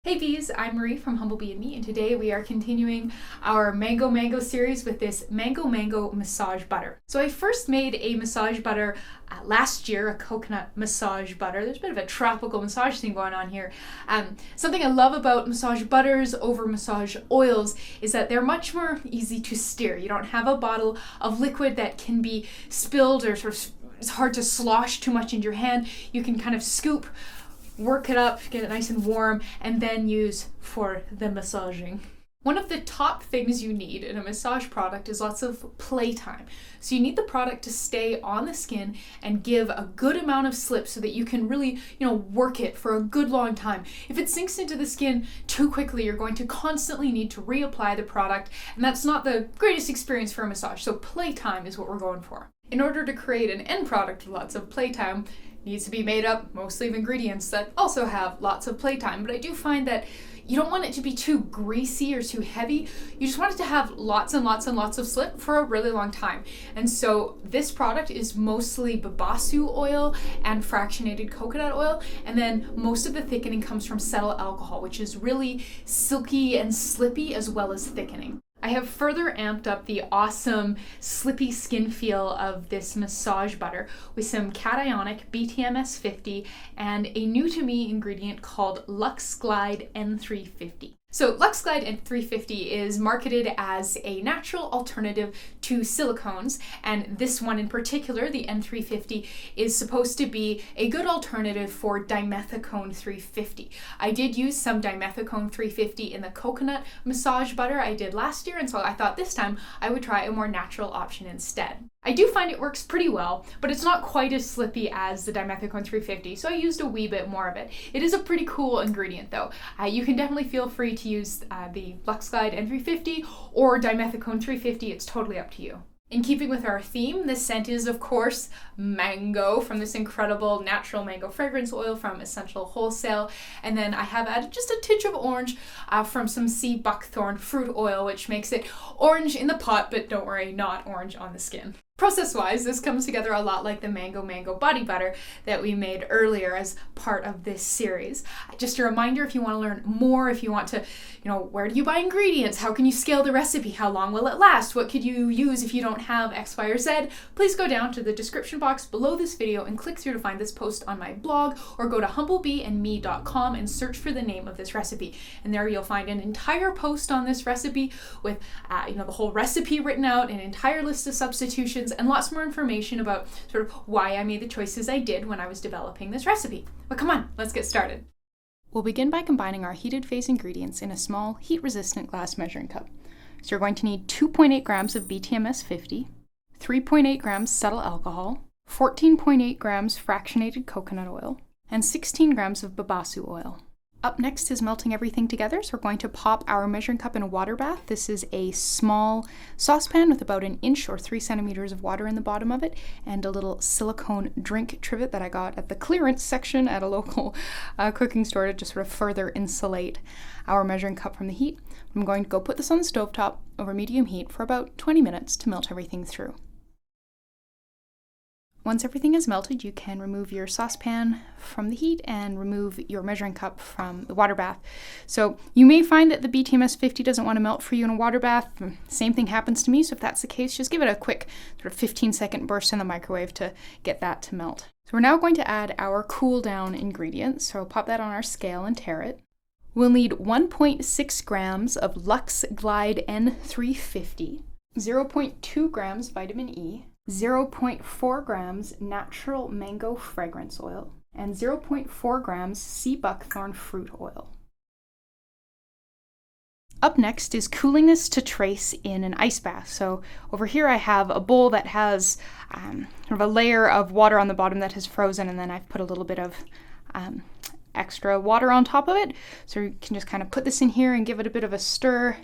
Hey bees, I'm Marie from Humblebee and Me, and today we are continuing our Mango series with this Mango massage butter. So I first made a massage butter last year, a coconut massage butter. There's a bit of a tropical massage thing going on here. Something I love about massage butters over massage oils is that they're much more easy to steer. You don't have a bottle of liquid that can be spilled or sort of it's hard to slosh too much into your hand. You can kind of scoop, work it up, get it nice and warm, and then use for the massaging. One of the top things you need in a massage product is lots of playtime. So you need the product to stay on the skin and give a good amount of slip so that you can really, work it for a good long time. If it sinks into the skin too quickly, you're going to constantly need to reapply the product, and that's not the greatest experience for a massage. So playtime is what we're going for. In order to create an end product with lots of playtime, needs to be made up mostly of ingredients that also have lots of playtime. But I do find that you don't want it to be too greasy or too heavy. You just want it to have lots and lots and lots of slip for a really long time. And so this product is mostly babassu oil and fractionated coconut oil. And then most of the thickening comes from cetyl alcohol, which is really silky and slippy as well as thickening. I have further amped up the awesome slippy skin feel of this massage butter with some cationic BTMS 50 and a new to me ingredient called LuxGlide N350. So LuxGlide N350 is marketed as a natural alternative to silicones, and this one in particular, the N350, is supposed to be a good alternative for dimethicone 350. I did use some dimethicone 350 in the coconut massage butter I did last year, and so I thought this time I would try a more natural option instead. I do find it works pretty well, but it's not quite as slippy as the dimethicone 350, so I used a wee bit more of it. It is a pretty cool ingredient though. You can definitely feel free to use the LuxGlide N350 or dimethicone 350, it's totally up to you. In keeping with our theme, the scent is, of course, mango from this incredible natural mango fragrance oil from Essential Wholesale. And then I have added just a tinge of orange from some sea buckthorn fruit oil, which makes it orange in the pot, but don't worry, not orange on the skin. Process-wise, this comes together a lot like the mango body butter that we made earlier as part of this series. Just a reminder, if you want to learn more, if you want to, where do you buy ingredients? How can you scale the recipe? How long will it last? What could you use if you don't have X, Y, or Z? Please go down to the description box below this video and click through to find this post on my blog, or go to humblebeeandme.com and search for the name of this recipe. And there you'll find an entire post on this recipe with, the whole recipe written out, an entire list of substitutions, and lots more information about sort of why I made the choices I did when I was developing this recipe. But come on, let's get started. We'll begin by combining our heated phase ingredients in a small, heat-resistant glass measuring cup. So you're going to need 2.8 grams of BTMS 50, 3.8 grams cetyl alcohol, 14.8 grams fractionated coconut oil, and 16 grams of babassu oil. Up next is melting everything together, so we're going to pop our measuring cup in a water bath. This is a small saucepan with about 1 inch or 3 centimeters of water in the bottom of it, and a little silicone drink trivet that I got at the clearance section at a local cooking store to just sort of further insulate our measuring cup from the heat. I'm going to go put this on the stovetop over medium heat for about 20 minutes to melt everything through. Once everything is melted, you can remove your saucepan from the heat and remove your measuring cup from the water bath. So you may find that the BTMS 50 doesn't want to melt for you in a water bath. Same thing happens to me, so if that's the case, just give it a quick sort of 15-second burst in the microwave to get that to melt. So we're now going to add our cool down ingredients. So we'll pop that on our scale and tare it. We'll need 1.6 grams of LuxGlide N350, 0.2 grams vitamin E, 0.4 grams natural mango fragrance oil, and 0.4 grams sea buckthorn fruit oil. Up next is cooling this to trace in an ice bath. So over here I have a bowl that has sort of a layer of water on the bottom that has frozen, and then I've put a little bit of extra water on top of it. So you can just kind of put this in here and give it a bit of a stir.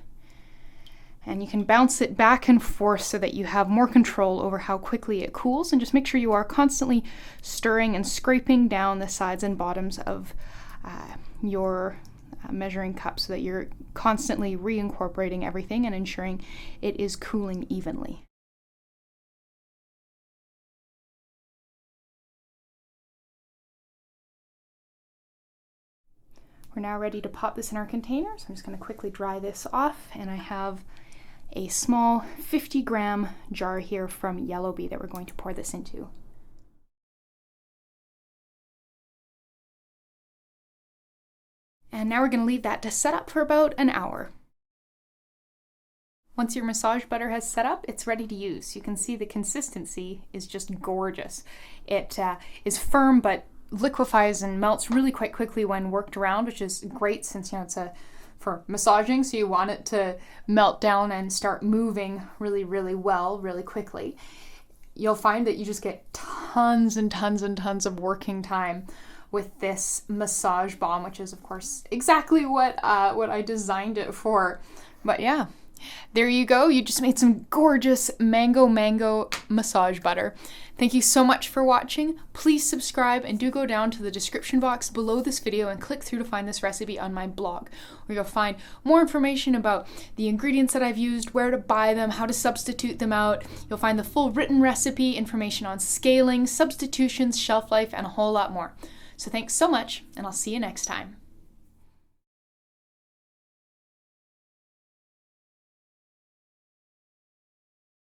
And you can bounce it back and forth so that you have more control over how quickly it cools, and just make sure you are constantly stirring and scraping down the sides and bottoms of your measuring cup so that you're constantly reincorporating everything and ensuring it is cooling evenly. We're now ready to pop this in our container, so I'm just going to quickly dry this off, and I have a small 50-gram jar here from Humblebee that we're going to pour this into. And now we're going to leave that to set up for about an hour. Once your massage butter has set up, it's ready to use. You can see the consistency is just gorgeous. It is firm but liquefies and melts really quite quickly when worked around, which is great since, you know, it's for massaging, so you want it to melt down and start moving really, really well, really quickly. You'll find that you just get tons and tons and tons of working time with this massage bomb, which is, of course, exactly what I designed it for. But yeah, there you go. You just made some gorgeous mango massage butter. Thank you so much for watching. Please subscribe and do go down to the description box below this video and click through to find this recipe on my blog, where you'll find more information about the ingredients that I've used, where to buy them, how to substitute them out. You'll find the full written recipe, information on scaling, substitutions, shelf life, and a whole lot more. So thanks so much, and I'll see you next time.